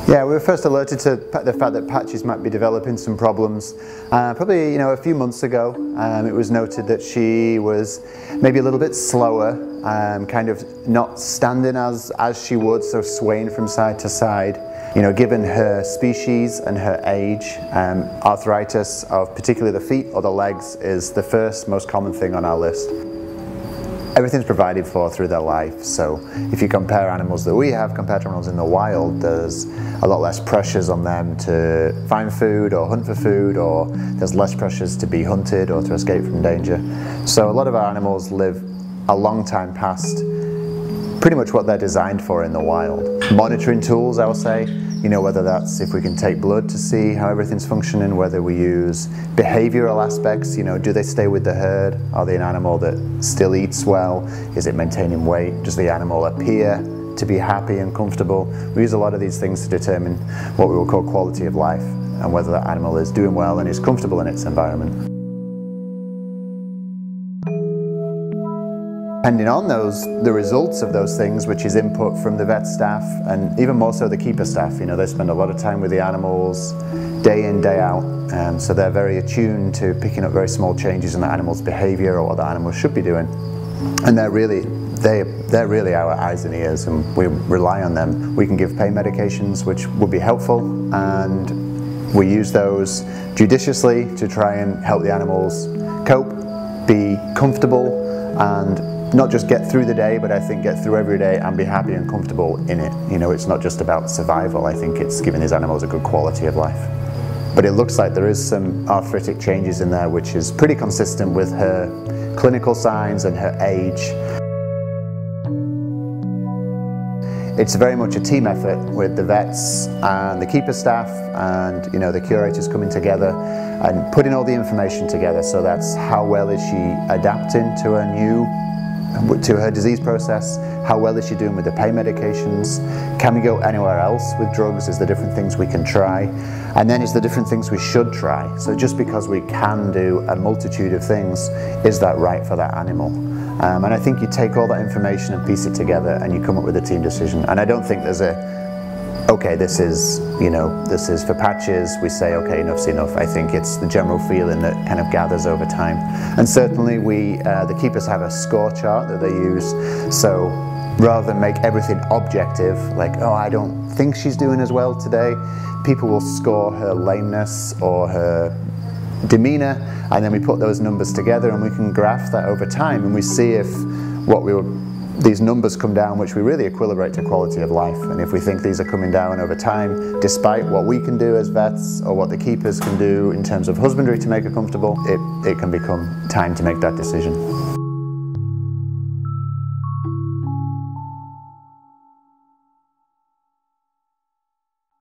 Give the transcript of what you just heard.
Yeah, we were first alerted to the fact that Patches might be developing some problems. Probably, a few months ago, it was noted that she was maybe a little bit slower, kind of not standing as she would, so swaying from side to side. Given her species and her age, arthritis of particularly the feet or the legs is the first most common thing on our list. Everything's provided for through their life, so if you compare animals that we have compared to animals in the wild, there's a lot less pressures on them to find food or hunt for food, or there's less pressures to be hunted or to escape from danger. So a lot of our animals live a long time past pretty much what they're designed for in the wild. Monitoring tools, I will say, whether that's if we can take blood to see how everything's functioning, whether we use behavioral aspects, do they stay with the herd? Are they an animal that still eats well? Is it maintaining weight? Does the animal appear to be happy and comfortable? We use a lot of these things to determine what we will call quality of life and whether that animal is doing well and is comfortable in its environment. Depending on the results of those things, which is input from the vet staff and even more so the keeper staff, they spend a lot of time with the animals day in, day out, so they're very attuned to picking up very small changes in the animal's behavior or what the animal should be doing. And they're really our eyes and ears, and we rely on them. We can give pain medications which would be helpful, and we use those judiciously to try and help the animals cope, be comfortable, and not just get through the day, but I think get through every day and be happy and comfortable in it. It's not just about survival. I think it's giving these animals a good quality of life. But it looks like there is some arthritic changes in there, which is pretty consistent with her clinical signs and her age. It's very much a team effort with the vets and the keeper staff and the curators coming together and putting all the information together. So that's how well is she adapting to her disease process, how well is she doing with the pain medications, can we go anywhere else with drugs, is there different things we can try, and then is there different things we should try. So just because we can do a multitude of things, is that right for that animal? And I think you take all that information and piece it together and you come up with a team decision. And I don't think there's okay, this is for Patches, we say, okay, enough's enough. I think it's the general feeling that kind of gathers over time. And certainly the keepers have a score chart that they use, so rather than make everything objective, like, oh, I don't think she's doing as well today, people will score her lameness or her demeanor, and then we put those numbers together and we can graph that over time, and we see if these numbers come down, which we really equilibrate to quality of life. And if we think these are coming down over time, despite what we can do as vets or what the keepers can do in terms of husbandry to make her comfortable, it can become time to make that decision.